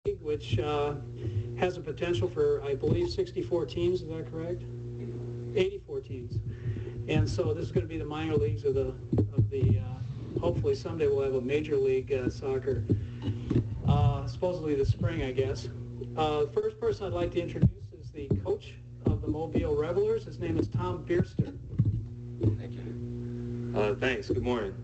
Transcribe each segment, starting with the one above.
League, which has a potential for, I believe, 64 teams. Is that correct? 84 teams. And so this is going to be the minor leagues of the hopefully someday we'll have a major league soccer, supposedly this spring, I guess. The first person I'd like to introduce is the coach of the Mobile Revelers. His name is Tom Biester. Thank you. Thanks. Good morning.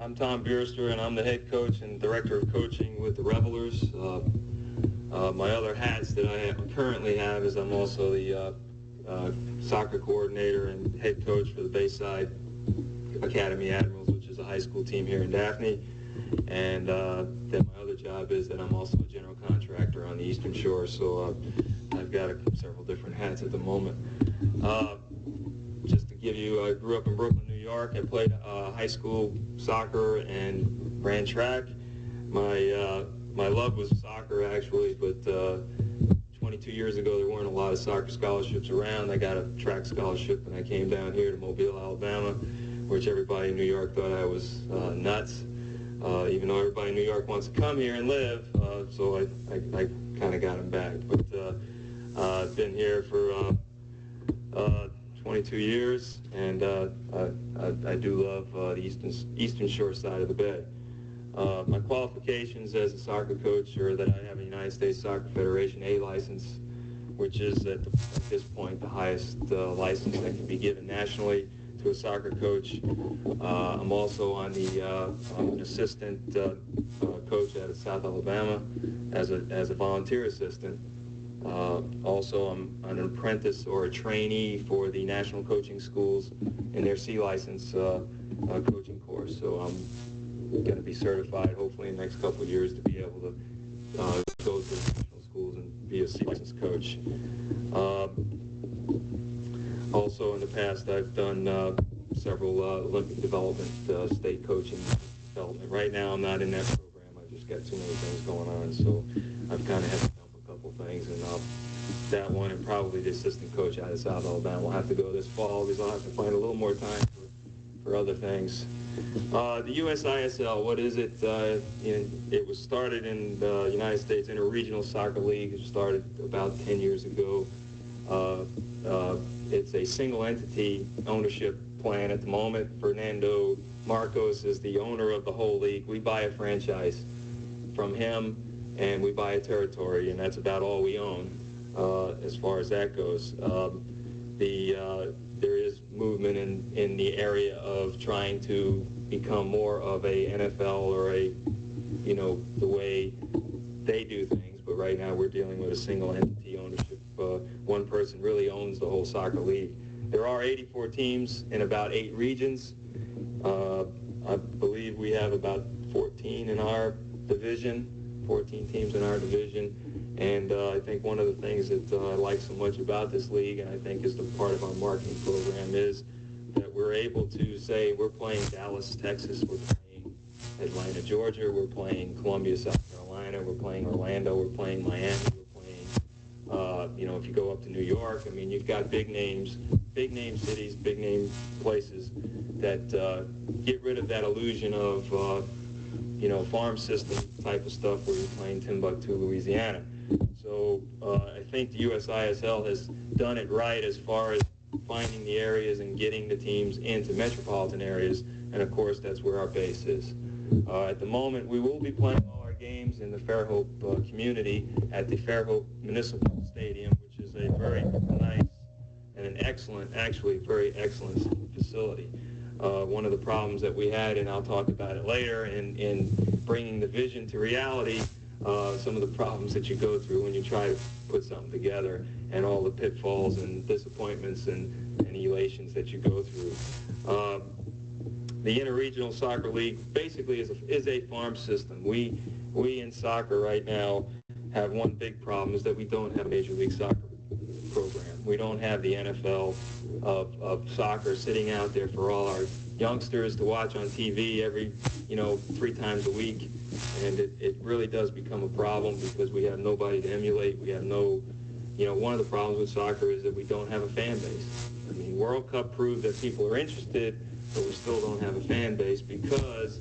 I'm Tom Biester, and I'm the head coach and director of coaching with the Revelers. My other hats that I currently have is I'm also the soccer coordinator and head coach for the Bayside Academy Admirals, which is a high school team here in Daphne. And then my other job is that I'm also a general contractor on the Eastern Shore, so I've got several different hats at the moment. Just to give you, I grew up in Brooklyn, New York. I played high school soccer and ran track. My love was soccer, actually, but 22 years ago there weren't a lot of soccer scholarships around. I got a track scholarship and I came down here to Mobile, Alabama, which everybody in New York thought I was nuts, even though everybody in New York wants to come here and live, so I kind of got them back. But I've been here for 22 years, and I do love the Eastern Shore side of the Bay. My qualifications as a soccer coach are that I have a United States Soccer Federation A license, which is at this point the highest license that can be given nationally to a soccer coach. I'm also on I'm an assistant coach at South Alabama as a volunteer assistant. Also, I'm an apprentice or a trainee for the National Coaching Schools in their C license coaching course. So I'm going to be certified hopefully in the next couple of years to be able to go to the national schools and be a C license coach. Also, in the past, I've done several Olympic development, state coaching development. Right now, I'm not in that program. I've just got too many things going on, so I've kind of had to dump a couple things, and that one and probably the assistant coach out of South Alabama will have to go this fall because I'll have to find a little more time for other things. The USISL, what is it? It was started in the United States Interregional Soccer League. It started about 10 years ago. It's a single entity ownership plan at the moment. Fernando Marcos is the owner of the whole league. We buy a franchise from him, and we buy a territory, and that's about all we own as far as that goes. There is movement in the area of trying to become more of a NFL or the way they do things, but right now we're dealing with a single entity ownership. One person really owns the whole soccer league. There are 84 teams in about 8 regions. I believe we have about 14 in our division, 14 teams in our division. And I think one of the things that I like so much about this league, and I think is the part of our marketing program, is that we're able to say we're playing Dallas, Texas, we're playing Atlanta, Georgia, we're playing Columbia, South Carolina, we're playing Orlando, we're playing Miami, we're playing, if you go up to New York, I mean, you've got big name cities, big name places that get rid of that illusion of, farm system type of stuff where you're playing Timbuktu, Louisiana. So I think the USISL has done it right as far as finding the areas and getting the teams into metropolitan areas, and of course that's where our base is. At the moment, we will be playing all our games in the Fairhope community at the Fairhope Municipal Stadium, which is a very nice and an excellent, actually very excellent facility. One of the problems that we had, and I'll talk about it later, in bringing the vision to reality, some of the problems that you go through when you try to put something together, and all the pitfalls and disappointments and elations that you go through. The Interregional Soccer League basically is a farm system. We in soccer right now have one big problem, is that we don't have a Major League Soccer program. We don't have the NFL of soccer sitting out there for all our youngsters to watch on TV every, 3 times a week. And it really does become a problem because we have nobody to emulate. We have no, one of the problems with soccer is that we don't have a fan base. I mean, World Cup proved that people are interested, but we still don't have a fan base because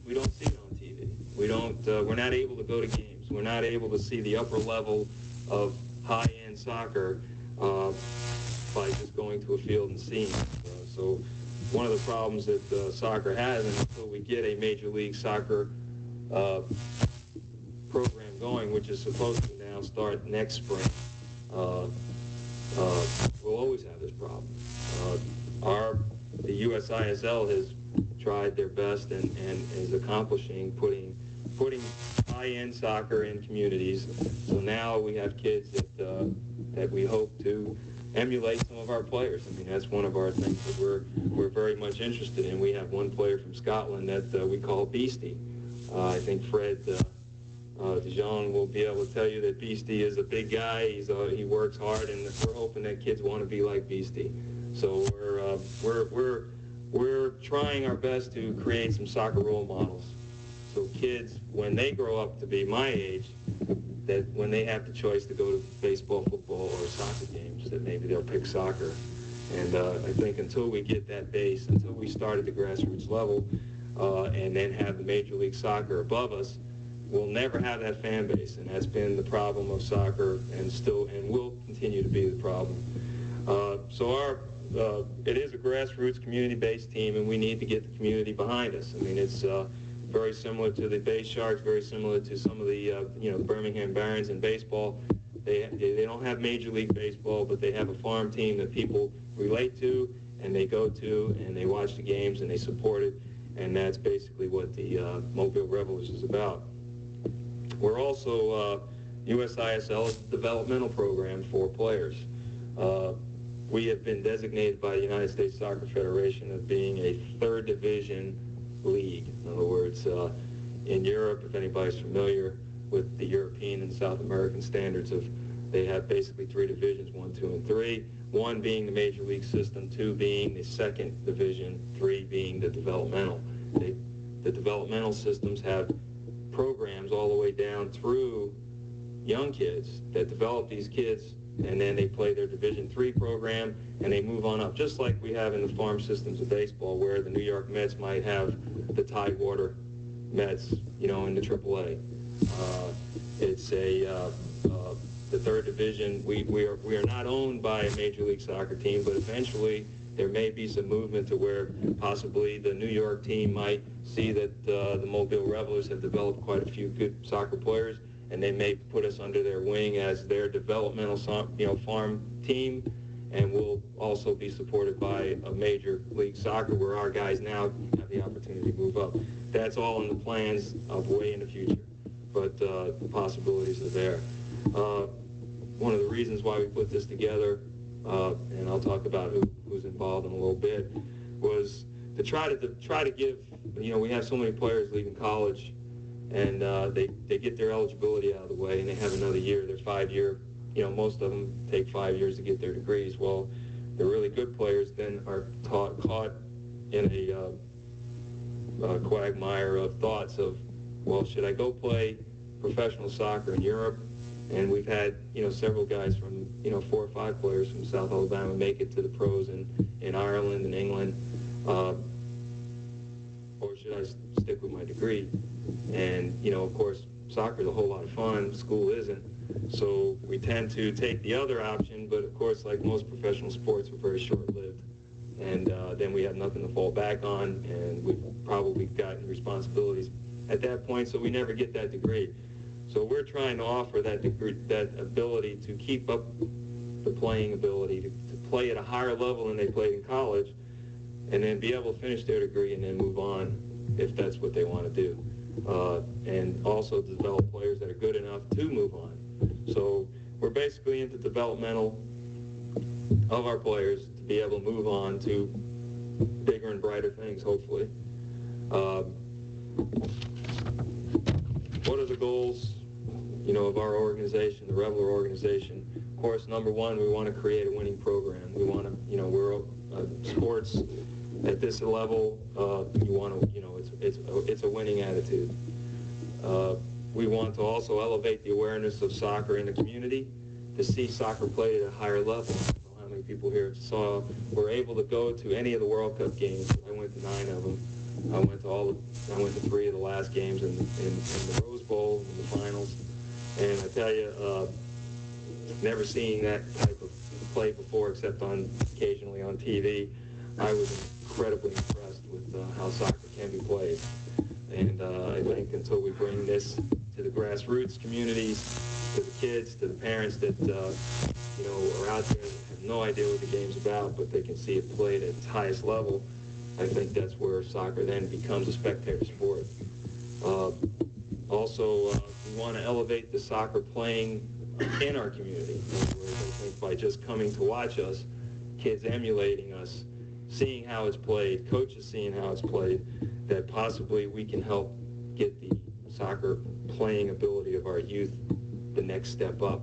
we don't see it on TV. We're not able to go to games. We're not able to see the upper level of high-end soccer by just going to a field and seeing it. So one of the problems that soccer has, and until we get a Major League Soccer program going, which is supposed to now start next spring, we'll always have this problem. The USISL has tried their best and is accomplishing putting high-end soccer in communities. So now we have kids that we hope to emulate some of our players. I mean, that's one of our things that we're very much interested in. We have one player from Scotland that we call Biester. I think Fred Dijon will be able to tell you that Biester is a big guy. He works hard, and we're hoping that kids want to be like Biester. So we're trying our best to create some soccer role models. So kids, when they grow up to be my age, that when they have the choice to go to baseball, football, or soccer games, that maybe they'll pick soccer. And I think until we get that base, until we start at the grassroots level, and then have the Major League Soccer above us, we'll never have that fan base. And that's been the problem of soccer, and will continue to be the problem. So it is a grassroots community-based team, and we need to get the community behind us. I mean, it's very similar to the Bay Sharks, very similar to some of the Birmingham Barons in baseball. They don't have Major League Baseball, but they have a farm team that people relate to, and they go to, and they watch the games, and they support it, and that's basically what the Mobile Revelers is about. We're also, USISL is a developmental program for players. We have been designated by the United States Soccer Federation as being a third division league. In other words, in Europe, if anybody's familiar with the European and South American standards, they have basically three divisions, 1, 2, and 3. 1 being the Major League system, 2 being the second division, 3 being the developmental. The developmental systems have programs all the way down through young kids that develop these kids, and then they play their Division III program, and they move on up, just like we have in the farm systems of baseball, where the New York Mets might have the Tidewater Mets, in the AAA. It's the third division. We are not owned by a Major League Soccer team, but eventually there may be some movement to where possibly the New York team might see that the Mobile Revelers have developed quite a few good soccer players, and they may put us under their wing as their developmental farm team, and we'll also be supported by a Major League Soccer where our guys now have the opportunity to move up. That's all in the plans of way in the future, but the possibilities are there. One of the reasons why we put this together, and I'll talk about who's involved in a little bit, was to try to give, we have so many players leaving college, and they get their eligibility out of the way, and they have another year. They're 5-year, most of them take 5 years to get their degrees. Well, the really good players then are caught in a quagmire of thoughts of, well, should I go play professional soccer in Europe? And we've had, several guys from, 4 or 5 players from South Alabama make it to the pros in Ireland and England. Or should I stick with my degree? And, of course, soccer is a whole lot of fun. School isn't. So we tend to take the other option, but, of course, like most professional sports, we're very short-lived. And then we have nothing to fall back on, and we've probably gotten responsibilities at that point, so we never get that degree. So we're trying to offer that degree, that ability to keep up the playing ability, to play at a higher level than they played in college, and then be able to finish their degree and then move on if that's what they want to do. And also develop players that are good enough to move on. So we're basically into developmental of our players to be able to move on to bigger and brighter things, hopefully. What are the goals, of our organization, the Reveler organization? Of course, number one, we want to create a winning program. We want to, we're sports at this level. You want to, it's a winning attitude. We want to also elevate the awareness of soccer in the community, to see soccer played at a higher level. I don't know how many people here saw. We're able to go to any of the World Cup games. I went to 9 of them. I went to 3 of the last games in the Rose Bowl, in the finals, and I tell you, never seeing that type of play before except occasionally on TV. I was incredibly impressed with how soccer can be played. And I think until we bring this to the grassroots communities, to the kids, to the parents that are out there that have no idea what the game's about, but they can see it played at its highest level, I think that's where soccer then becomes a spectator sport. Also, we want to elevate the soccer playing in our community. In other words, I think by just coming to watch us, kids emulating us, seeing how it's played, coaches seeing how it's played, that possibly we can help get the soccer playing ability of our youth the next step up.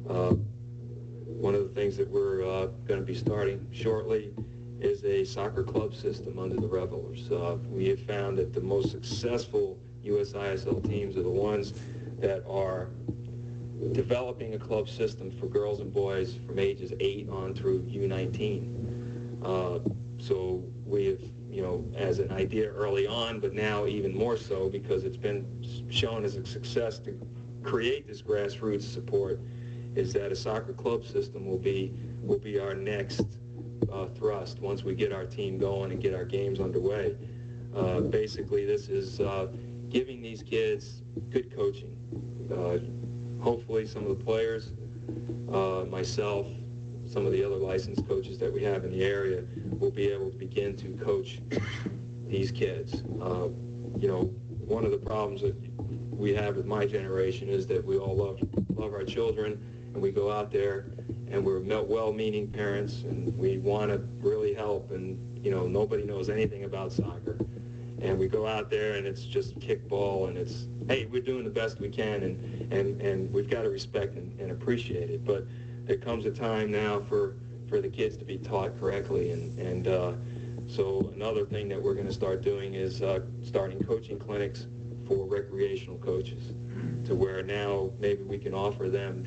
One of the things that we're going to be starting shortly is a soccer club system under the Revelers. We have found that the most successful USISL teams are the ones that are developing a club system for girls and boys from ages 8 on through U19. So we have, as an idea early on, but now even more so because it's been shown as a success to create this grassroots support, is that a soccer club system will be our next thrust once we get our team going and get our games underway. Basically, this is giving these kids good coaching. Hopefully some of the players, myself, some of the other licensed coaches that we have in the area will be able to begin to coach these kids. One of the problems that we have with my generation is that we all love our children, and we go out there and we're well-meaning parents, and we want to really help, and nobody knows anything about soccer, and we go out there and it's just kickball, and it's, hey, we're doing the best we can, and we've got to respect and appreciate it. But there comes a time now for the kids to be taught correctly, and so another thing that we're going to start doing is starting coaching clinics for recreational coaches, to where now maybe we can offer them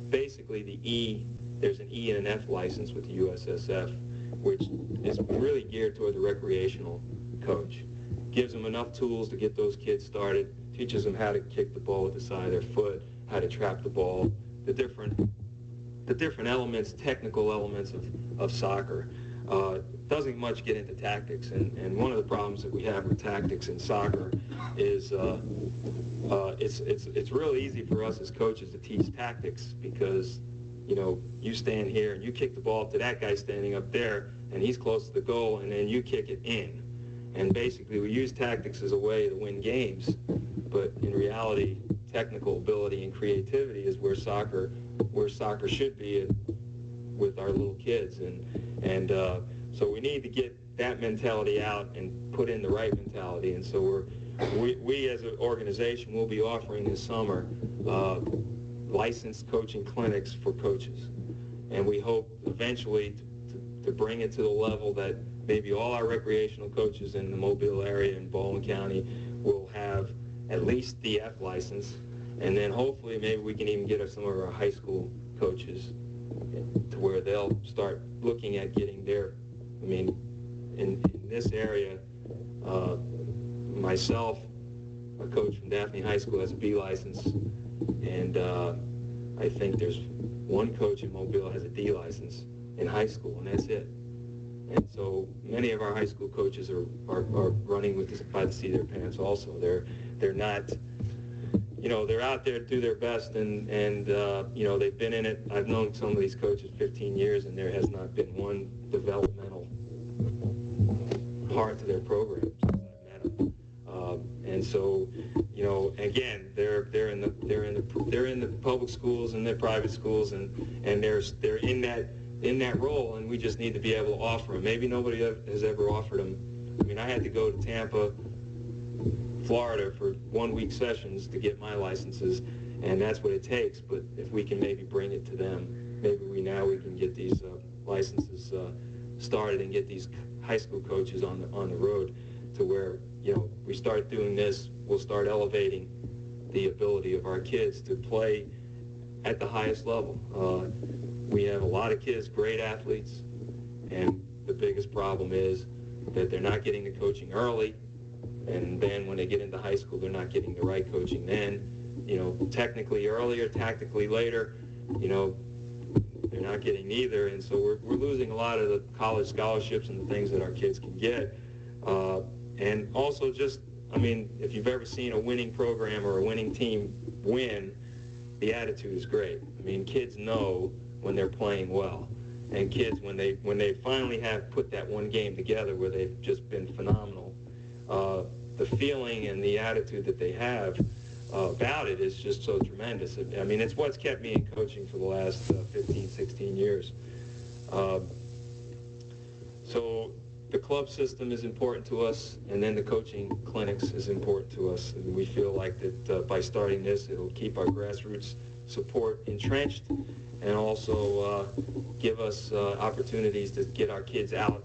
basically the E. There's an E and an F license with the USSF, which is really geared toward the recreational coach. Gives them enough tools to get those kids started, teaches them how to kick the ball with the side of their foot, how to trap the ball, the different elements, technical elements of soccer. Doesn't much get into tactics, and one of the problems that we have with tactics in soccer is it's really easy for us as coaches to teach tactics, because you stand here and you kick the ball to that guy standing up there, and he's close to the goal, and then you kick it in. And basically we use tactics as a way to win games, but in reality, technical ability and creativity is where soccer should be with our little kids, and so we need to get that mentality out and put in the right mentality. And so we as an organization will be offering this summer licensed coaching clinics for coaches, and we hope eventually to bring it to the level that maybe all our recreational coaches in the Mobile area and Baldwin County will have at least the F license, and then hopefully maybe we can even get some of our high school coaches to where they'll start looking at getting their, in this area, myself, a coach from Daphne High School, has a B license, and I think there's one coach in Mobile has a D license in high school, and that's it. And so many of our high school coaches are running with this by the seat of their pants also. They're not, they're out there to do their best, and they've been in it. I've known some of these coaches 15 years, and there has not been one developmental part to their programs. And so, again, they're in the public schools and their private schools, and they're in that role, and we just need to be able to offer them. Maybe nobody has ever offered them. I had to go to Tampa, Florida for 1-week sessions to get my licenses, and that's what it takes. But if we can maybe bring it to them, maybe we can get these licenses started and get these high school coaches on the road, to where we start doing this, we'll start elevating the ability of our kids to play at the highest level. We have a lot of kids, great athletes, and the biggest problem is that they're not getting the coaching early, and then when they get into high school, they're not getting the right coaching then. Technically earlier, tactically later, they're not getting either, and so we're losing a lot of the college scholarships and the things that our kids can get. And also just, if you've ever seen a winning program or a winning team win, the attitude is great. Kids know when they're playing well. And kids, when they finally have put that one game together where they've just been phenomenal, the feeling and the attitude that they have about it is just so tremendous. It's what's kept me in coaching for the last 15, 16 years. So the club system is important to us, and then the coaching clinics is important to us. And we feel like that by starting this, it'll keep our grassroots support entrenched and also give us opportunities to get our kids out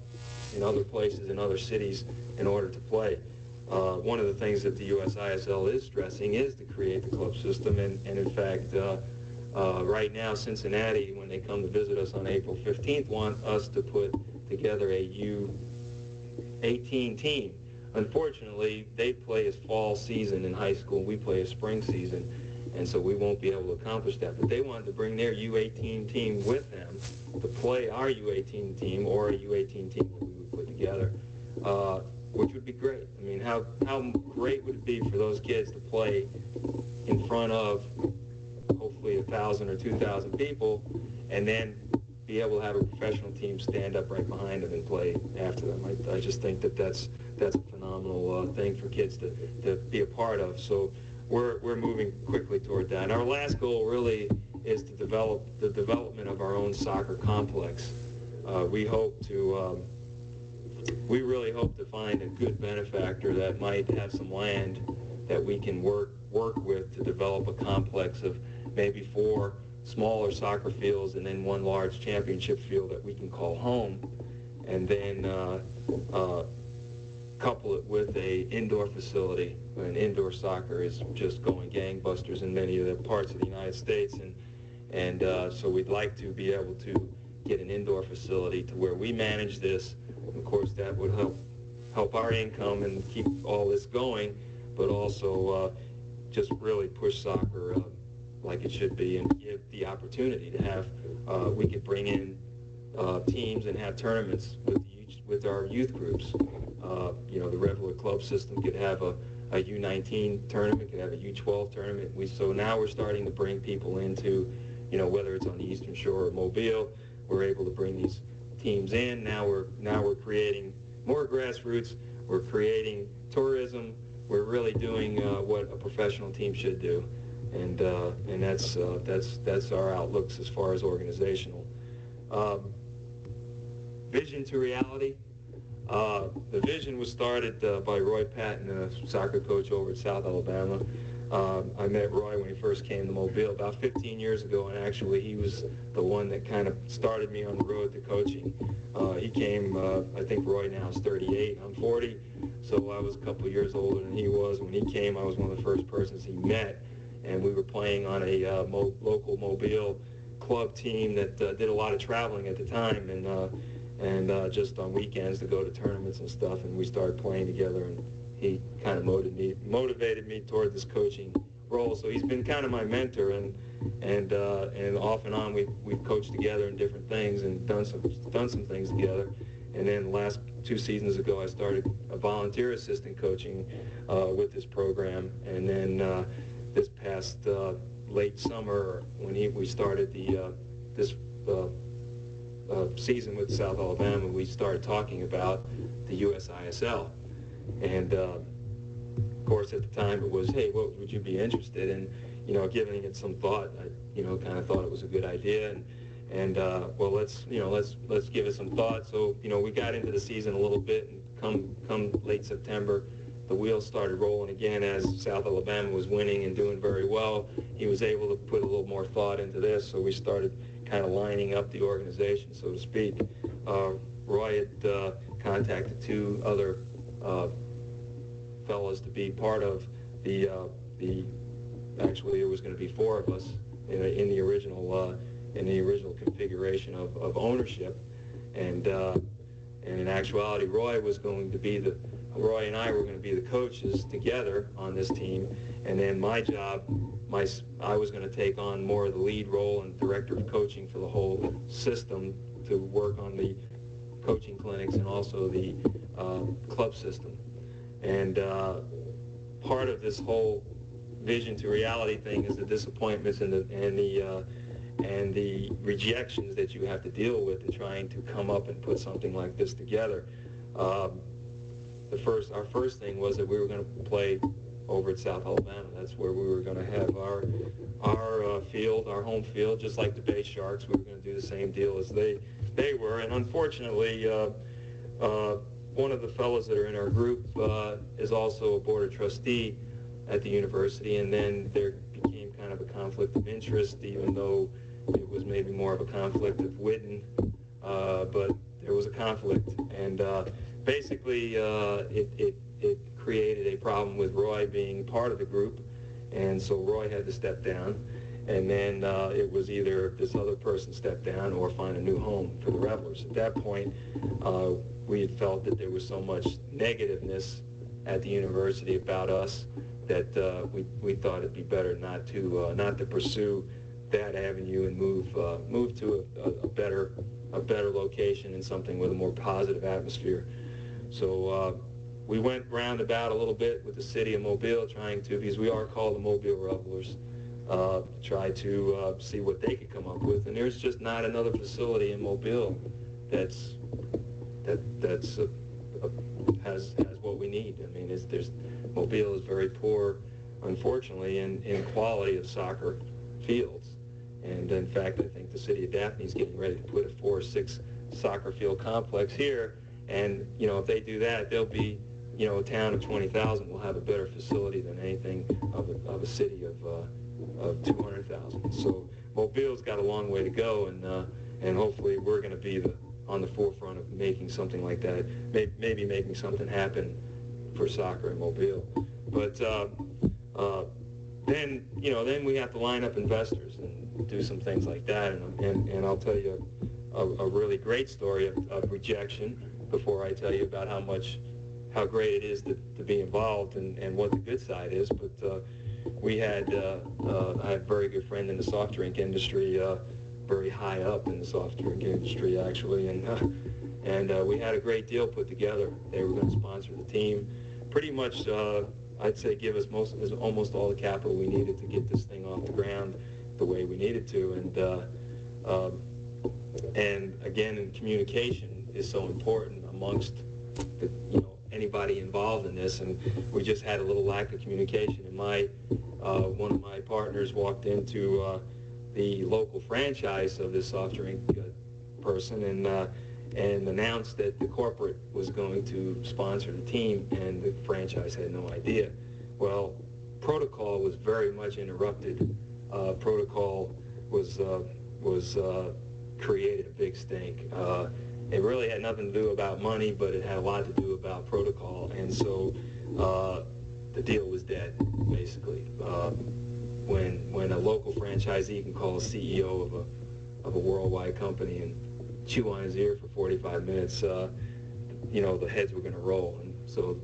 in other places, in other cities, in order to play. One of the things that the USISL is stressing is to create the club system, and in fact, right now Cincinnati, when they come to visit us on April 15th, want us to put together a U18 team. Unfortunately, they play a fall season in high school, we play a spring season, and so we won't be able to accomplish that. But they wanted to bring their U18 team with them to play our U18 team, or a U18 team that we would put together, which would be great. How great would it be for those kids to play in front of hopefully 1,000 or 2,000 people, and then be able to have a professional team stand up right behind them and play after them. I just think that that's a phenomenal thing for kids to be a part of. So we're moving quickly toward that. And our last goal really is to develop the development of our own soccer complex. We really hope to find a good benefactor that might have some land that we can work with to develop a complex of maybe 4 smaller soccer fields and then 1 large championship field that we can call home, and then couple it with a indoor facility. And indoor soccer is just going gangbusters in many of the parts of the United States, and so we'd like to be able to get an indoor facility to where we manage this. Of course, that would help our income and keep all this going, but also just really push soccer like it should be, and give the opportunity to have, we could bring in teams and have tournaments with our youth groups. The Revelers club system could have a U19 tournament, could have a U12 tournament. So now we're starting to bring people into, whether it's on the Eastern Shore or Mobile, we're able to bring these teams in. Now we're creating more grassroots. We're creating tourism. We're really doing what a professional team should do, and that's our outlooks as far as organizational. Vision to reality. The vision was started by Roy Patton, a soccer coach over at South Alabama. I met Roy when he first came to Mobile about 15 years ago, and actually he was the one that kind of started me on the road to coaching. He came, I think Roy now is 38, I'm 40, so I was a couple of years older than he was. When he came, I was one of the first persons he met, and we were playing on a local Mobile club team that did a lot of traveling at the time, and just on weekends to go to tournaments and stuff, and we started playing together, and he kind of motivated me toward this coaching role. So he's been kind of my mentor, and off and on we've coached together in different things and done some things together. And then the last 2 seasons ago, I started a volunteer assistant coaching with this program, and then this past late summer when we started this season with South Alabama, we started talking about the USISL. And of course, at the time, it was, hey, what would you be interested in? Giving it some thought, I kind of thought it was a good idea, and well, let's give it some thought. So we got into the season a little bit, and come late September, the wheels started rolling again as South Alabama was winning and doing very well. He was able to put a little more thought into this, so we started kind of lining up the organization, so to speak. Roy had contacted 2 other fellows to be part of actually it was going to be 4 of us in the original configuration of ownership, and And in actuality, Roy and I were going to be the coaches together on this team. And then my job, I was going to take on more of the lead role and director of coaching for the whole system to work on the coaching clinics and also the club system. And part of this whole vision to reality thing is the disappointments and the rejections that you have to deal with in trying to come up and put something like this together. Our first thing was that we were going to play over at South Alabama. That's where we were going to have our field, our home field, just like the Bay Sharks. We were going to do the same deal as they were. And unfortunately, one of the fellows that are in our group is also a board of trustee at the university, and then there became kind of a conflict of interest, even though it was maybe more of a conflict of witten, but there was a conflict. And basically, it created a problem with Roy being part of the group, and so Roy had to step down. And then it was either this other person step down or find a new home for the Revelers. At that point, we had felt that there was so much negativeness at the university about us that we thought it'd be better not to pursue that avenue and move to a better location and something with a more positive atmosphere. So we went roundabout a little bit with the city of Mobile, trying to, because we are called the Mobile Revelers, try to see what they could come up with. And there's just not another facility in Mobile that has what we need. I mean, Mobile is very poor, unfortunately, in quality of soccer fields. And in fact, I think the city of Daphne is getting ready to put a 4 or 6 soccer field complex here. And, if they do that, they'll be, a town of 20,000 will have a better facility than anything of a city of 200,000. So Mobile's got a long way to go, and hopefully we're going to be on the forefront of making something like that, maybe making something happen for soccer in Mobile. But then we have to line up investors and do some things like that. And I'll tell you a really great story of rejection before I tell you about how great it is to be involved and what the good side is. But I had a very good friend in the soft drink industry, very high up in the soft drink industry actually, and we had a great deal put together. They were going to sponsor the team, pretty much I'd say give us almost all the capital we needed to get this thing off the ground the way we needed to. And again, in communication is so important amongst anybody involved in this, and we just had a little lack of communication. And one of my partners walked into the local franchise of this soft drink person and announced that the corporate was going to sponsor the team, and the franchise had no idea. Well, protocol was very much interrupted. Protocol was created a big stink. It really had nothing to do about money, but it had a lot to do about protocol, and so the deal was dead, basically. When a local franchisee can call a CEO of a worldwide company and chew on his ear for 45 minutes, the heads were going to roll. And so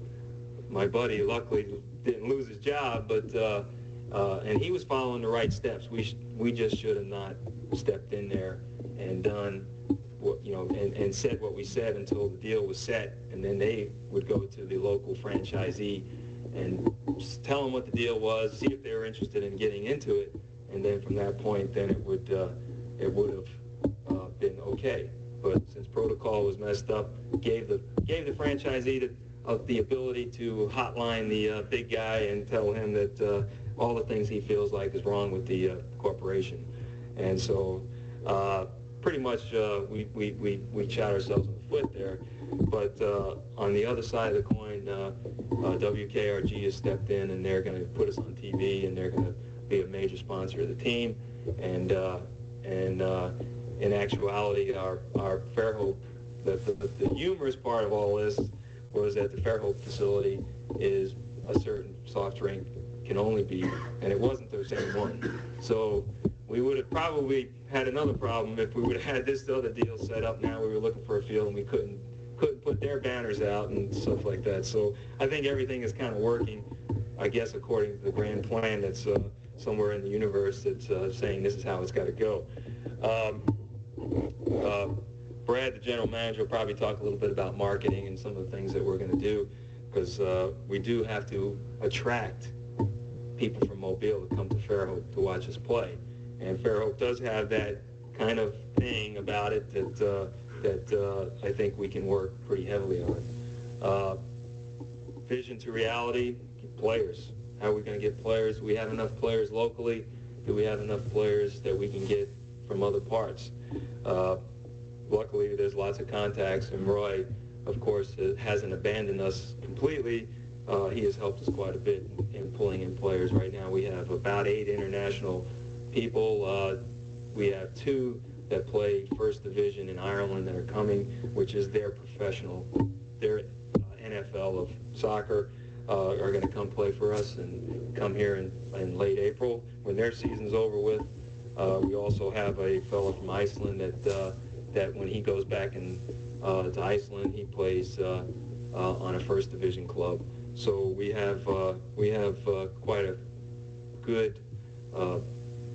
my buddy luckily didn't lose his job, but and he was following the right steps. We just should have not stepped in there and done what, and said what we said until the deal was set, and then they would go to the local franchisee and tell them what the deal was, see if they were interested in getting into it, and then from that point, then it would have been okay. But since protocol was messed up, gave the franchisee the ability to hotline the big guy and tell him that all the things he feels like is wrong with the corporation, and so pretty much we shot ourselves in the foot there. But on the other side of the coin, WKRG has stepped in, and they're going to put us on TV, and they're going to be a major sponsor of the team. And in actuality, our Fairhope, the humorous part of all this was that the Fairhope facility is a certain soft drink can only be, and it wasn't the same one. So we would have probably had another problem if we would have had this other deal set up. Now we were looking for a field and we couldn't couldn't put their banners out and stuff like that. So I think everything is kind of working, I guess, according to the grand plan that's somewhere in the universe that's saying this is how it's got to go. Brad, the general manager, will probably talk a little bit about marketing and some of the things that we're going to do, because we do have to attract people from Mobile to come to Fairhope to watch us play. And Fairhope does have that kind of thing about it that I think we can work pretty heavily on. Vision to reality, players. How are we going to get players? Do we have enough players locally? Do we have enough players that we can get from other parts? Luckily, there's lots of contacts, and Roy, of course, hasn't abandoned us completely. He has helped us quite a bit in pulling in players. Right now, we have about 8 international people. We have 2 that play First Division in Ireland that are coming, which is their professional, their NFL of soccer, are going to come play for us and come here in late April when their season's over with. We also have a fellow from Iceland that when he goes back to Iceland, he plays on a First Division club. So we have quite a good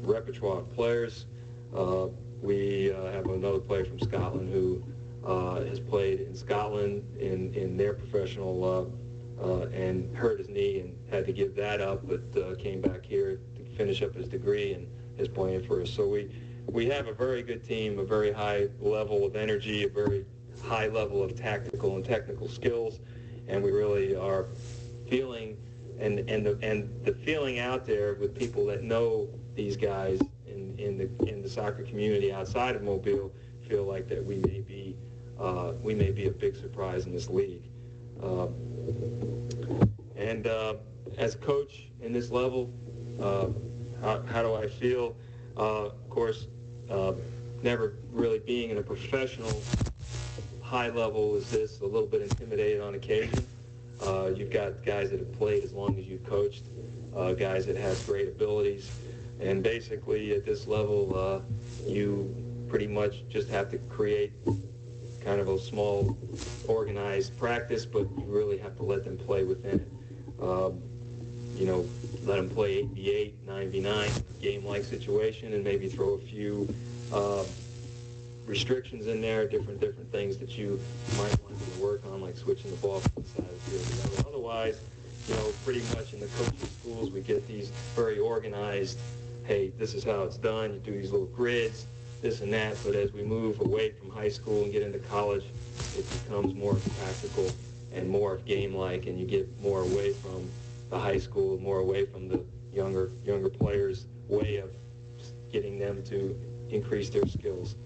repertoire of players. We have another player from Scotland who has played in Scotland in their professional and hurt his knee and had to give that up, but came back here to finish up his degree and is playing for us. So we have a very good team, a very high level of energy, a very high level of tactical and technical skills, and we really are feeling and the feeling out there with people that know these guys in the soccer community outside of Mobile feel like that we may be a big surprise in this league. And as a coach in this level, how do I feel? Of course, never really being in a professional high level is this, a little bit intimidated on occasion. You've got guys that have played as long as you've coached, guys that have great abilities, and basically at this level, you pretty much just have to create kind of a small organized practice, but you really have to let them play within it. Let them play 8v8, 9v9, game-like situation, and maybe throw a few restrictions in there, different things that you might want to work on, like switching the ball from one side of the field to the other. Otherwise, pretty much in the coaching schools, we get these very organized, hey, this is how it's done, you do these little grids, this and that, but as we move away from high school and get into college, it becomes more practical and more game-like, and you get more away from the high school, more away from the younger players' way of getting them to increase their skills.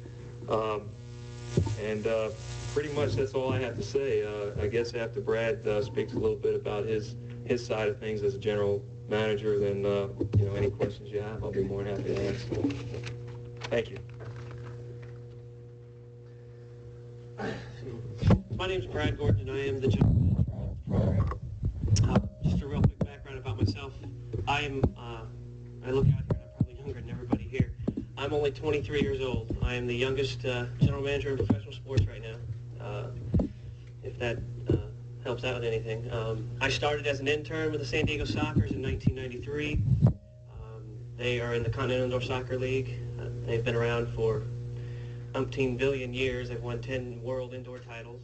Pretty much that's all I have to say. I guess after Brad speaks a little bit about his side of things as a general manager, then any questions you have, I'll be more than happy to answer. Thank you. My name is Brad Gordon, and I am the general manager of the program. Just a real quick background about myself. I look out here, and I'm probably younger than everybody here. I'm only 23 years old. I am the youngest general manager in professional sports right now, if that helps out with anything. I started as an intern with the San Diego Sockers in 1993. They are in the Continental Indoor Soccer League. They've been around for umpteen billion years. They've won 10 world indoor titles.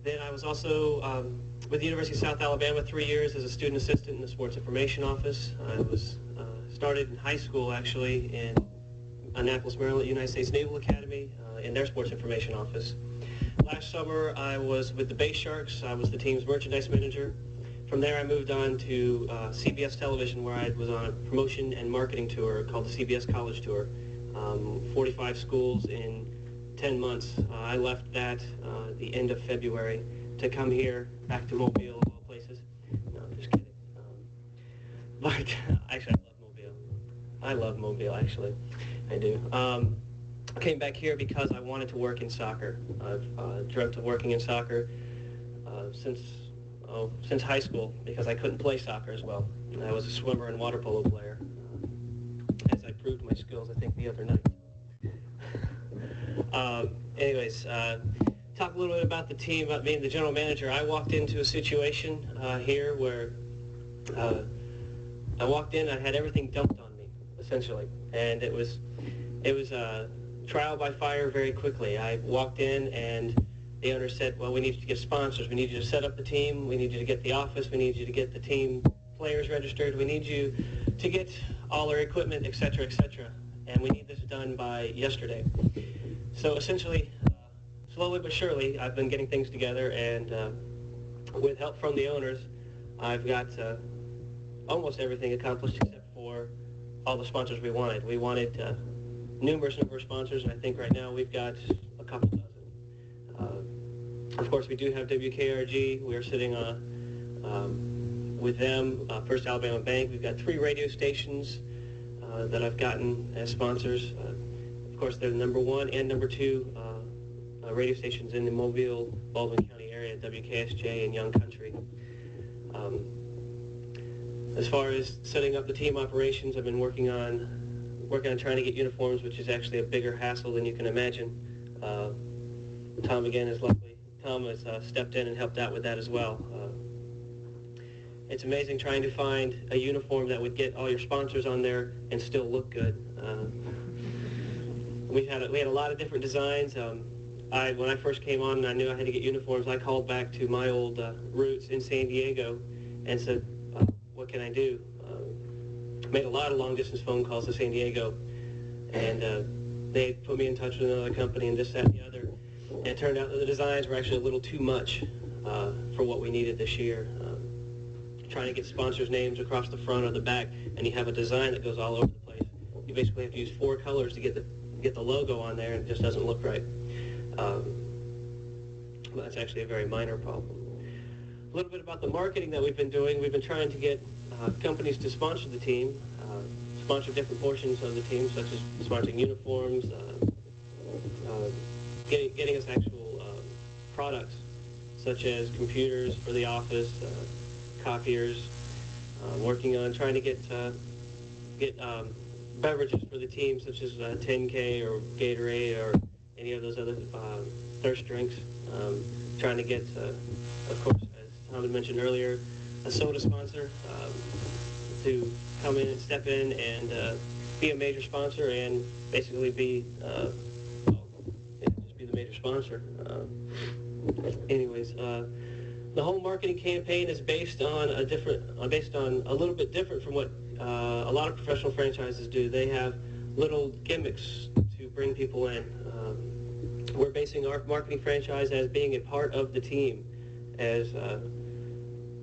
Then I was also with the University of South Alabama 3 years as a student assistant in the sports information office. I was started in high school, actually, in Annapolis, Maryland, United States Naval Academy, in their sports information office. Last summer, I was with the Bay Sharks. I was the team's merchandise manager. From there, I moved on to CBS Television, where I was on a promotion and marketing tour called the CBS College Tour, 45 schools in 10 months. I left that the end of February to come here, back to Mobile, of all places. No, I'm just kidding. But actually, I love Mobile. I love Mobile, actually. I do. I came back here because I wanted to work in soccer. I've dreamt of working in soccer since high school, because I couldn't play soccer as well. I was a swimmer and water polo player, as I proved my skills, I think, the other night. Anyways, talk a little bit about the team, about being the general manager. I walked into a situation here where I walked in, I had everything dumped on me, essentially, and it was trial by fire very quickly. I walked in and the owner said, well, we need you to get sponsors. We need you to set up the team. We need you to get the office. We need you to get the team players registered. We need you to get all our equipment, et cetera, and we need this done by yesterday. So essentially, slowly but surely, I've been getting things together, and with help from the owners, I've got almost everything accomplished except for all the sponsors we wanted. We wanted numerous number of sponsors, and I think right now we've got a couple dozen. Of course, we do have WKRG. We're sitting with them, First Alabama Bank. We've got 3 radio stations that I've gotten as sponsors. Of course, they're the number 1 and number 2 radio stations in the Mobile, Baldwin County area, WKSJ and Young Country. As far as setting up the team operations, I've been working on trying to get uniforms, which is actually a bigger hassle than you can imagine. Tom, again, is lovely. Tom has stepped in and helped out with that as well. It's amazing trying to find a uniform that would get all your sponsors on there and still look good. We had a lot of different designs. When I first came on and I knew I had to get uniforms, I called back to my old roots in San Diego and said, what can I do? Made a lot of long-distance phone calls to San Diego, and they put me in touch with another company and this, that, and the other. And it turned out that the designs were actually a little too much for what we needed this year. Trying to get sponsors' names across the front or the back, and you have a design that goes all over the place. You basically have to use 4 colors to get the logo on there, and it just doesn't look right. Well, that's actually a very minor problem. A little bit about the marketing that we've been doing. We've been trying to get companies to sponsor the team, sponsor different portions of the team, such as sponsoring uniforms, getting us actual products, such as computers for the office, copiers, working on trying to get beverages for the team, such as 10K or Gatorade or any of those other thirst drinks. Trying to get, of course, as Tom had mentioned earlier, a soda sponsor to come in and step in and be a major sponsor and basically be just be the major sponsor. Anyways, the whole marketing campaign is based on a little bit different from what a lot of professional franchises do. They have little gimmicks to bring people in. We're basing our marketing franchise as being a part of the team. As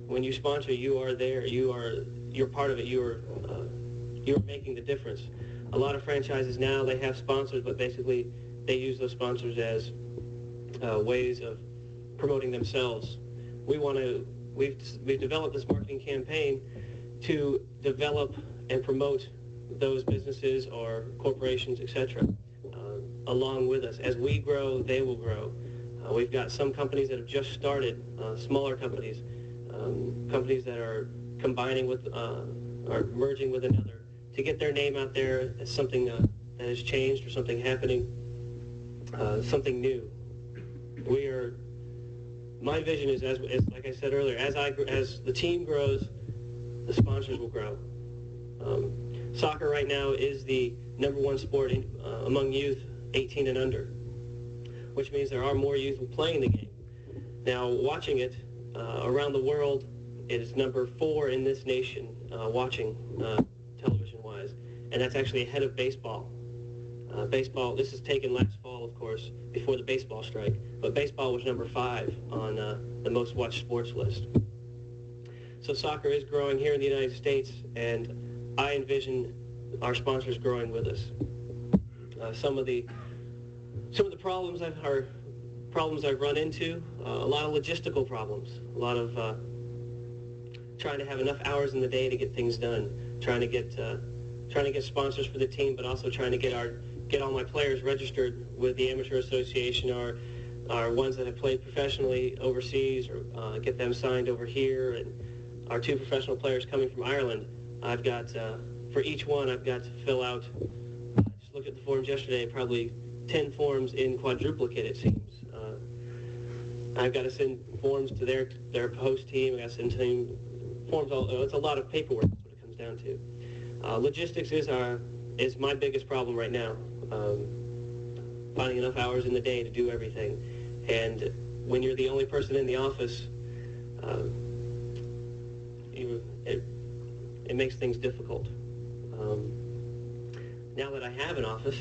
when you sponsor, you are there. You're part of it. You're making the difference. A lot of franchises now, they have sponsors, but basically they use those sponsors as ways of promoting themselves. We've developed this marketing campaign to develop and promote those businesses or corporations, etc. Along with us. As we grow, they will grow. We've got some companies that have just started, smaller companies, companies that are combining with, or merging with another to get their name out there as something that has changed or something happening, something new. My vision is, as like I said earlier, as the team grows, the sponsors will grow. Soccer right now is the #1 sport among youth 18 and under, which means there are more youth playing the game. Now, watching it around the world, it is #4 in this nation watching television-wise, and that's actually ahead of baseball. Baseball, this is taken last fall, of course, before the baseball strike, but baseball was #5 on the most watched sports list. So soccer is growing here in the United States, and I envision our sponsors growing with us. Some of the problems I've run into, a lot of logistical problems, a lot of trying to have enough hours in the day to get things done, trying to get sponsors for the team, but also trying to get all my players registered with the Amateur Association or ones that have played professionally overseas, or get them signed over here. And our 2 professional players coming from Ireland, I've got, for each one, I've got to fill out, I just looked at the forms yesterday, probably 10 forms in quadruplicate, it seems. I've got to send forms to their host team. I've got to send team forms. It's a lot of paperwork. That's what it comes down to. Logistics is my biggest problem right now. Finding enough hours in the day to do everything. And when you're the only person in the office, it makes things difficult. Now that I have an office,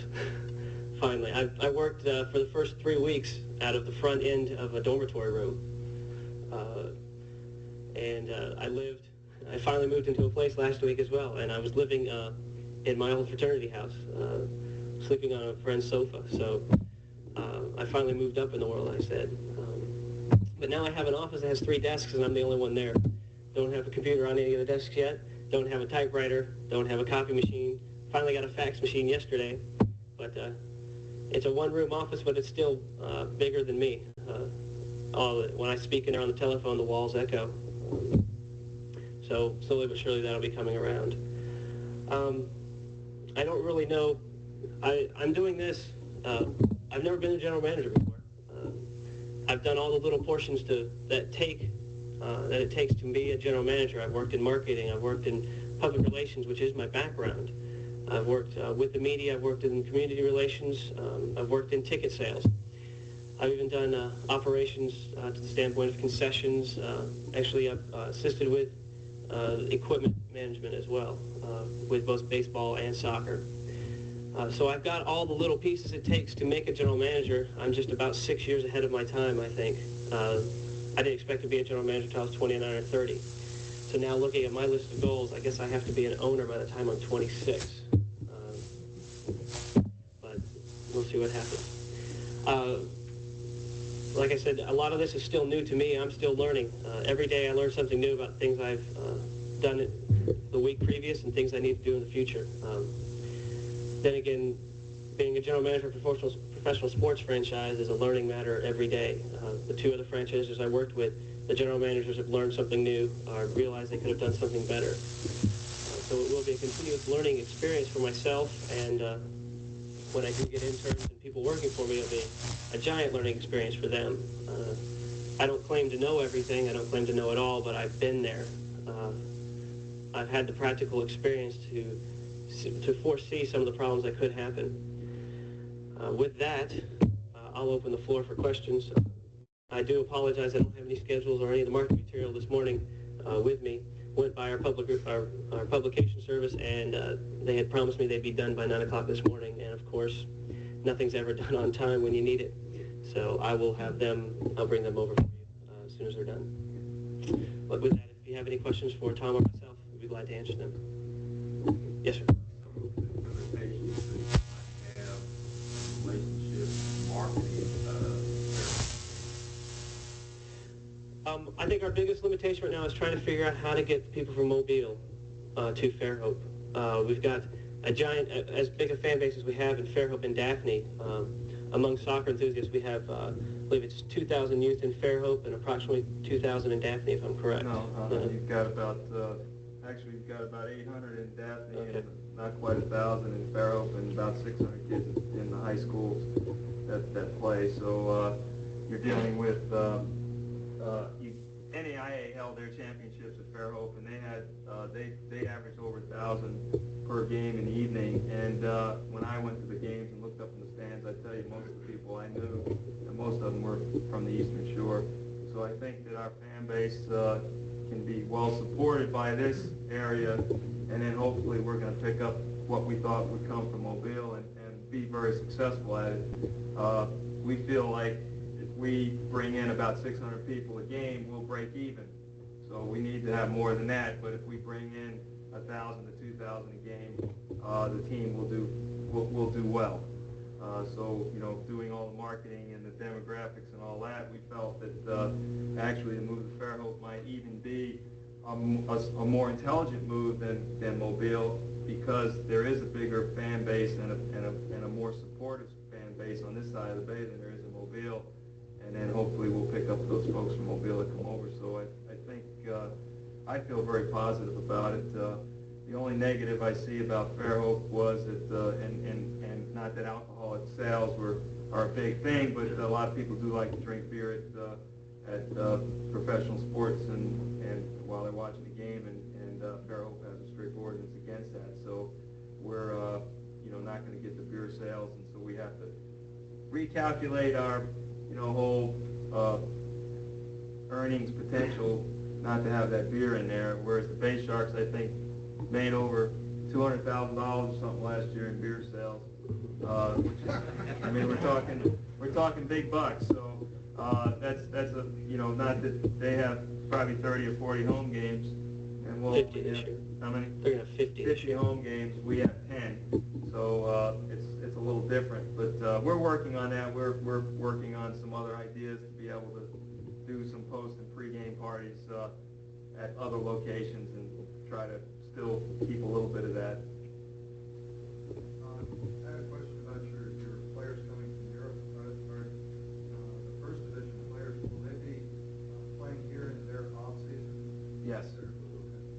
finally, I worked for the first 3 weeks out of the front end of a dormitory room. I finally moved into a place last week as well, and I was living in my old fraternity house, sleeping on a friend's sofa. So I finally moved up in the world, I said. But now I have an office that has 3 desks, and I'm the only one there. Don't have a computer on any of the desks yet. Don't have a typewriter. Don't have a copy machine. Finally got a fax machine yesterday. But it's a one-room office, but it's still bigger than me. When I speak in there on the telephone, the walls echo. So slowly but surely that'll be coming around. I don't really know. I'm doing this. I've never been a general manager before. I've done all the little portions that it takes to be a general manager. I've worked in marketing. I've worked in public relations, which is my background. I've worked with the media. I've worked in community relations. I've worked in ticket sales. I've even done operations to the standpoint of concessions. Actually, I've assisted with equipment management as well, with both baseball and soccer. So I've got all the little pieces it takes to make a general manager. I'm just about 6 years ahead of my time, I think. I didn't expect to be a general manager until I was 29 or 30. So now looking at my list of goals, I guess I have to be an owner by the time I'm 26. But we'll see what happens. Like I said, a lot of this is still new to me. I'm still learning. Every day I learn something new about things I've done the week previous and things I need to do in the future. Then again, being a general manager of a professional sports franchise is a learning matter every day. The 2 other franchises I worked with, the general managers have learned something new or realized they could have done something better. So it will be a continuous learning experience for myself, and when I do get interns and people working for me, it'll be a giant learning experience for them. I don't claim to know everything. I don't claim to know it all, but I've been there. I've had the practical experience to foresee some of the problems that could happen. With that, I'll open the floor for questions. I do apologize. I don't have any schedules or any of the marketing material this morning with me. Went by our publication service, and they had promised me they'd be done by 9 o'clock this morning. And of course, nothing's ever done on time when you need it. So I will have them. I'll bring them over for you as soon as they're done. But with that, if you have any questions for Tom or myself, we'd be glad to answer them. Yes, sir. I think our biggest limitation right now is trying to figure out how to get people from Mobile to Fairhope. We've got a giant, as big a fan base as we have in Fairhope and Daphne. Among soccer enthusiasts, we have, I believe it's 2,000 youth in Fairhope and approximately 2,000 in Daphne, if I'm correct. No, you've got about, actually you've got about 800 in Daphne, Okay. and not quite 1,000 in Fairhope, and about 600 kids in the high schools that play. So you're dealing with, NAIA held their championships at Fairhope, and they averaged over 1,000 per game in the evening. And when I went to the games and looked up in the stands, I tell you, most of the people I knew, and most of them were from the Eastern Shore. So I think that our fan base can be well supported by this area, and then hopefully we're going to pick up what we thought would come from Mobile and be very successful at it. We feel like if we bring in about 600 people a game, we'll break even. So we need to have more than that, but if we bring in 1,000 to 2,000 a game, the team will do well. So, you know, doing all the marketing and the demographics and all that, we felt that actually the move to Fairhope might even be a more intelligent move than Mobile, because there is a bigger fan base and a more supportive fan base on this side of the bay than there is in Mobile. And then hopefully we'll pick up those folks from Mobile that come over. So I think I feel very positive about it. The only negative I see about Fairhope was that, and not that alcoholic sales are a big thing, but a lot of people do like to drink beer at professional sports and while they're watching the game, and Fairhope has a strict ordinance against that. So we're not going to get the beer sales, and so we have to recalculate our whole earnings potential not to have that beer in there. Whereas the Bay Sharks, I think, made over $200,000 or something last year in beer sales, which is, I mean, we're talking big bucks. So that's a not that they have probably 30 or 40 home games, and we'll 50 this year. How many? They're going to have 50 this 50 year. home games. We have 10, so it's a little different. But we're working on that. We're working on some other ideas to be able to do some post and pre-game parties at other locations and try to still keep a little bit of that. I had a question about your players coming from Europe. Are the first division players, will they be playing here in their off season? Yes.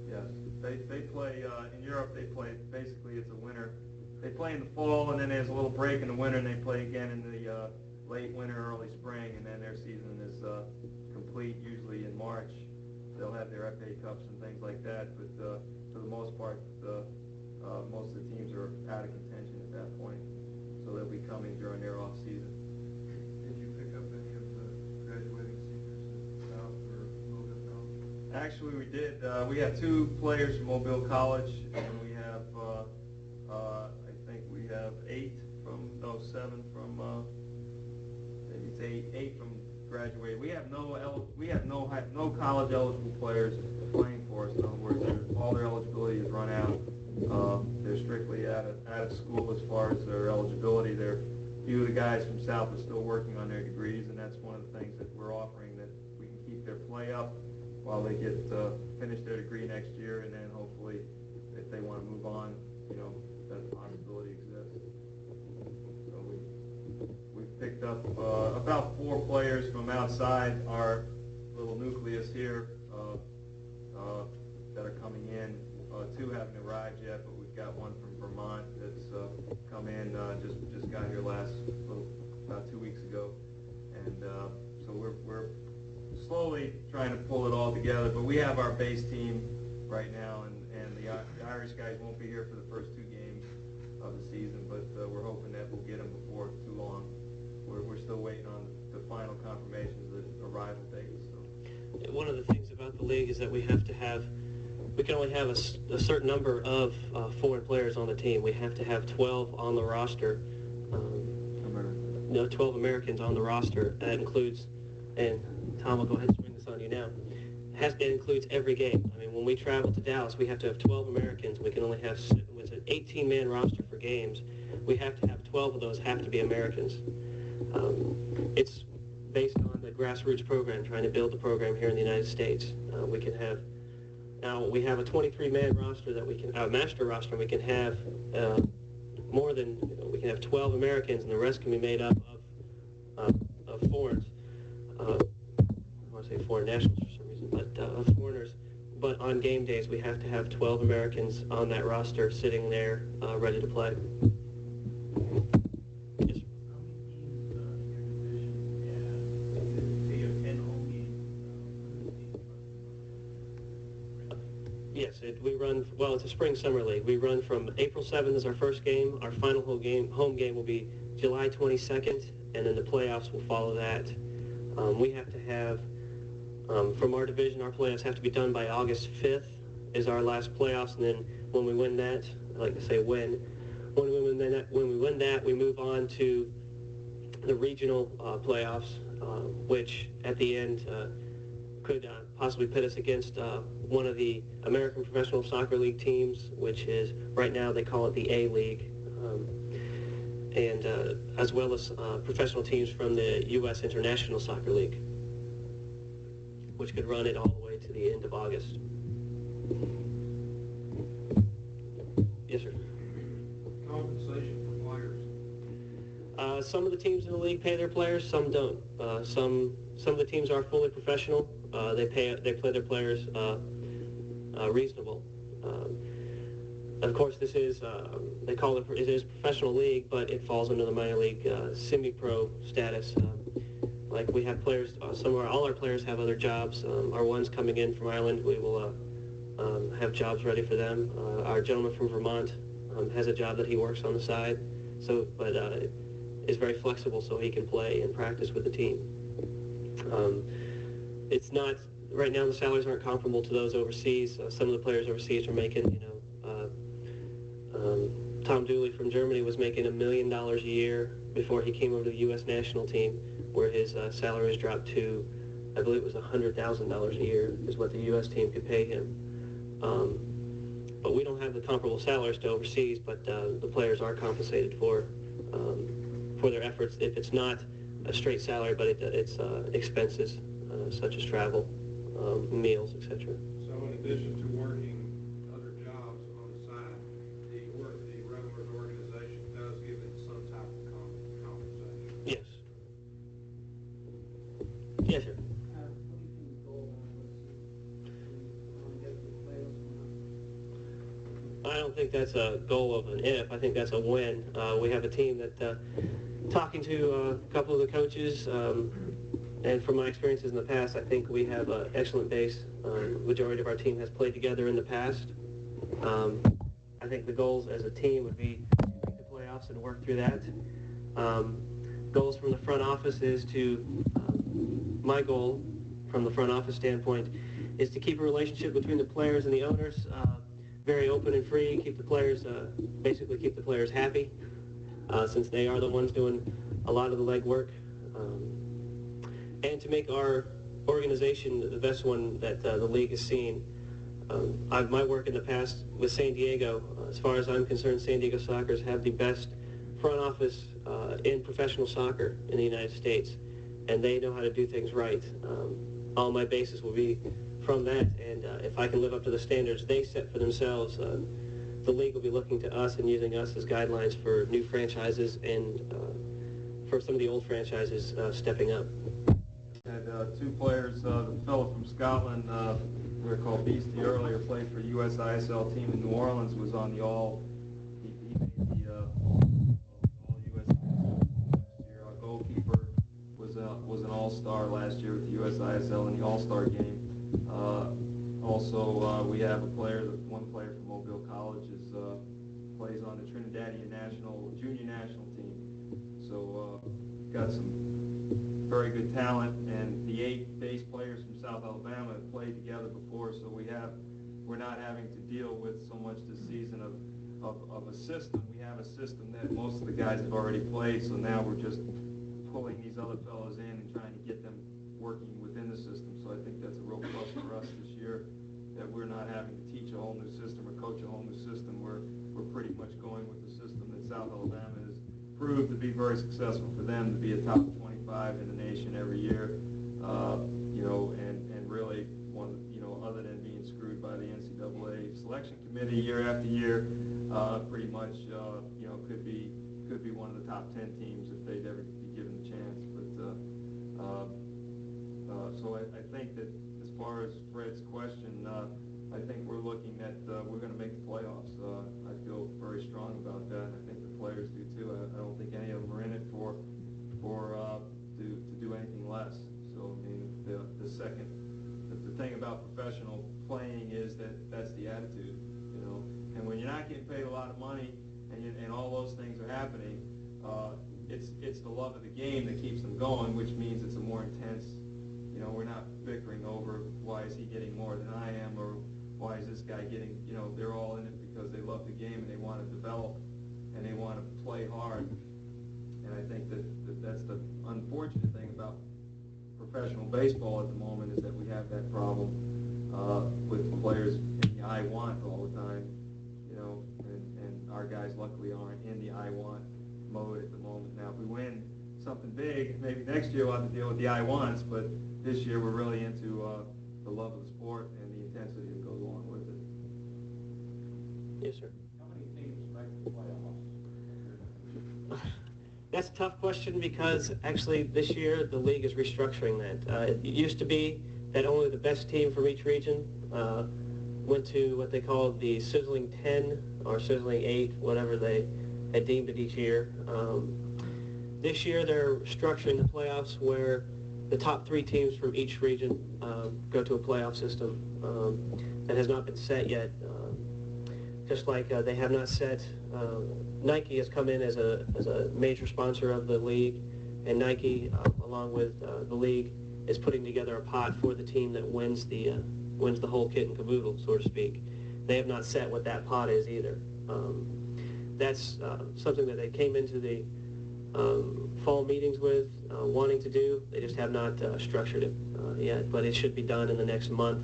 Yes. They play in Europe. They play basically it's a winter. They play in the fall, and then there's a little break in the winter, and they play again in the late winter, early spring, and then their season is complete usually in March. They'll have their FA Cups and things like that, but for the most part, most of the teams are out of contention at that point, so they'll be coming during their off season. Did you pick up any of the graduating seniors at South or Mobile College? Actually, we did. We have 2 players from Mobile College, and we have, I think we have 7 from, maybe it's 8 from graduated. We have no college eligible players playing for us. In other words, all their eligibility is run out. They're strictly out of school as far as their eligibility. A few of the guys from South are still working on their degrees, and that's one of the things that we're offering, that we can keep their play up while they get finish their degree next year, and then hopefully, if they want to move on, that possibility exists. So we've picked up about 4 players from outside our little nucleus here that are coming in. 2 haven't arrived yet, but we've got one from Vermont that's come in, just got here about 2 weeks ago, and so we're slowly trying to pull it all together. But we have our base team right now, and the Irish guys won't be here for the first 2 games of the season, but we're hoping that we'll get them before too long. We're still waiting on the final confirmations of the arrival dates. So. One of the things about the league is that we can only have a certain number of foreign players on the team. We have to have 12 on the roster. 12 Americans on the roster. That includes, and Tom will go ahead and swing this on you now. It includes every game. I mean, when we travel to Dallas, we have to have 12 Americans. We can only have with an 18-man roster for games. We have to have 12 of those have to be Americans. It's based on the grassroots program, trying to build the program here in the United States. Now we have a 23-man roster that we can, master roster. We can have we can have 12 Americans, and the rest can be made up of foreigners. I want to say foreign nationals for some reason, but foreigners. But on game days, we have to have 12 Americans on that roster sitting there ready to play. Yes, How many teams in your division, and say you have 10 home games, Yes, we run, well, it's a spring-summer league. We run from April 7th is our first game. Our final home game will be July 22nd, and then the playoffs will follow that. We have to have, from our division, our playoffs have to be done by August 5th is our last playoffs, and then when we win that, I like to say when we win that, we move on to the regional playoffs, which at the end could possibly pit us against one of the American Professional Soccer League teams, which is, right now they call it the A League, and as well as professional teams from the U.S. International Soccer League, which could run it all the way to the end of August. Yes, sir. compensation for players? Some of the teams in the league pay their players, some don't. Some of the teams are fully professional. They play their players reasonable. Of course, this is it is professional league, but it falls under the minor league semi-pro status. like we have players, all our players have other jobs. Our ones coming in from Ireland, we will have jobs ready for them. Our gentleman from Vermont has a job that he works on the side, but is very flexible so he can play and practice with the team. It's not, right now the salaries aren't comparable to those overseas. Some of the players overseas are making, Tom Dooley from Germany was making $1 million a year before he came over to the U.S. national team, where his salary has dropped to, I believe it was $100,000 a year is what the U.S. team could pay him. But we don't have the comparable salaries to overseas, but the players are compensated for their efforts. If it's not a straight salary, but it's expenses such as travel, meals, etc. So in addition to working other jobs on the side, the Revelers organization does give it some type of compensation? Yes. Yes, sir. What do you think the goal I don't think that's a goal of an if. I think that's a win. We have a team that, talking to a couple of the coaches, and from my experiences in the past, I think we have an excellent base. Majority of our team has played together in the past. I think the goals as a team would be to make the playoffs and work through that. Goals from the front office is my goal from the front office standpoint is to keep a relationship between the players and the owners very open and free, basically keep the players happy, since they are the ones doing a lot of the legwork. And to make our organization the best one that the league has seen. My work in the past with San Diego, as far as I'm concerned, San Diego Sockers have the best front office in professional soccer in the United States, and they know how to do things right. All my basis will be from that, and if I can live up to the standards they set for themselves, the league will be looking to us and using us as guidelines for new franchises and for some of the old franchises stepping up. Had two players, the fellow from Scotland, we were called Biester earlier, played for US ISL team in New Orleans, was on the he made the all-US last year. Our goalkeeper was an all-star last year with the US ISL in the all-star game. Also, we have one player from Mobile College plays on the Trinidadian junior national team. So got some very good talent, and the 8 base players from South Alabama have played together before, so we're not having to deal with so much this season of a system. We have a system that most of the guys have already played, so now we're just pulling these other fellows in and trying to get them working within the system. So I think that's a real plus for us this year, that we're not having to teach a whole new system or coach a whole new system. We're pretty much going with the system that South Alabama has proved to be very successful for them, to be a top 25 in the nation every year, and really one, other than being screwed by the NCAA selection committee year after year, pretty much, could be one of the top 10 teams if they'd ever be given the chance. So I think that as far as Fred's question, I think we're looking at we're going to make the playoffs. I feel very strong about that, and I think the players do too. I don't think any of them are in it to do anything less. So I mean, the thing about professional playing is that's the attitude, And when you're not getting paid a lot of money, and all those things are happening, it's the love of the game that keeps them going, which means it's a more intense. We're not bickering over why is he getting more than I am, or why is this guy getting. They're all in it because they love the game and they want to develop and they want to play hard. And I think that's the unfortunate thing about professional baseball at the moment, is that we have that problem with players in the I want all the time, and our guys luckily aren't in the I want mode at the moment. Now, if we win something big, maybe next year we'll have to deal with the I wants, but this year we're really into the love of the sport and the intensity that goes along with it. Yes, sir. How many teams make the playoffs? That's a tough question, because actually this year the league is restructuring that. It used to be that only the best team from each region went to what they called the Sizzling 10 or Sizzling 8, whatever they had deemed it each year. This year they're structuring the playoffs where the top 3 teams from each region go to a playoff system that has not been set yet. Just like they have not set, Nike has come in as a major sponsor of the league, and Nike, along with the league, is putting together a pot for the team that wins the whole kit and caboodle, so to speak. They have not set what that pot is either. That's something that they came into the fall meetings with wanting to do. They just have not structured it yet, but it should be done in the next month.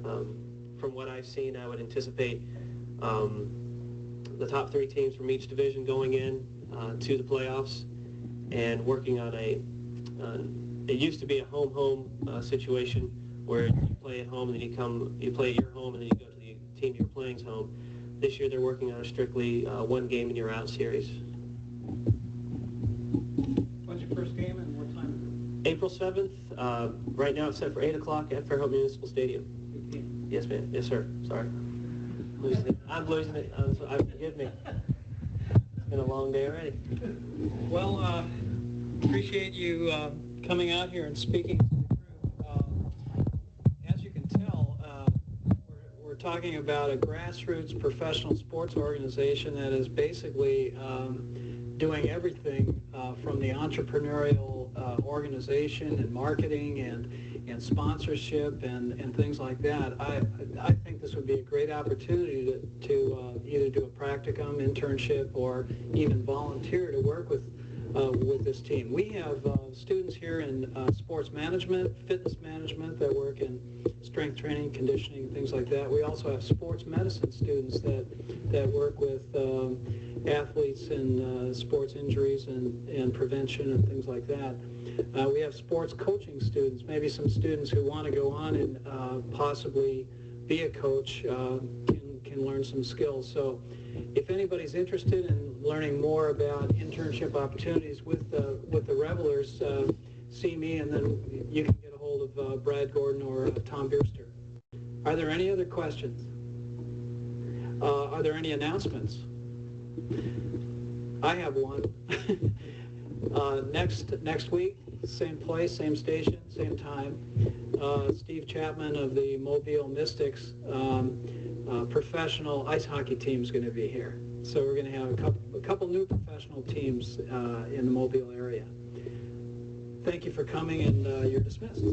From what I've seen, I would anticipate the top 3 teams from each division going in to the playoffs and working on it used to be a home-home situation where you play at home and then you play at your home and then you go to the team you're playing's home. This year they're working on a strictly one game and you're out series. When's your first game and what time? April 7th. Right now it's set for 8 o'clock at Fairhope Municipal Stadium. Yes, ma'am. Yes, sir. Sorry. I'm losing it. Forgive me. It's been a long day already. Well, appreciate you coming out here and speaking to the group. As you can tell, we're talking about a grassroots professional sports organization that is basically doing everything from the entrepreneurial organization and marketing and sponsorship and things like that. I think this would be a great opportunity to either do a practicum, internship, or even volunteer to work with this team. We have students here in sports management, fitness management that work in strength training, conditioning, things like that. We also have sports medicine students that work with athletes and sports injuries and prevention and things like that. We have sports coaching students, maybe some students who want to go on and possibly be a coach can learn some skills. So if anybody's interested in learning more about internship opportunities with the Revelers, see me, and then you can get a hold of Brad Gordon or Tom Biester. Are there any other questions? Are there any announcements? I have one. Next week, same place, same station, same time. Steve Chapman of the Mobile Mystics professional ice hockey team is going to be here. So we're going to have a couple new professional teams in the Mobile area. Thank you for coming, and you're dismissed.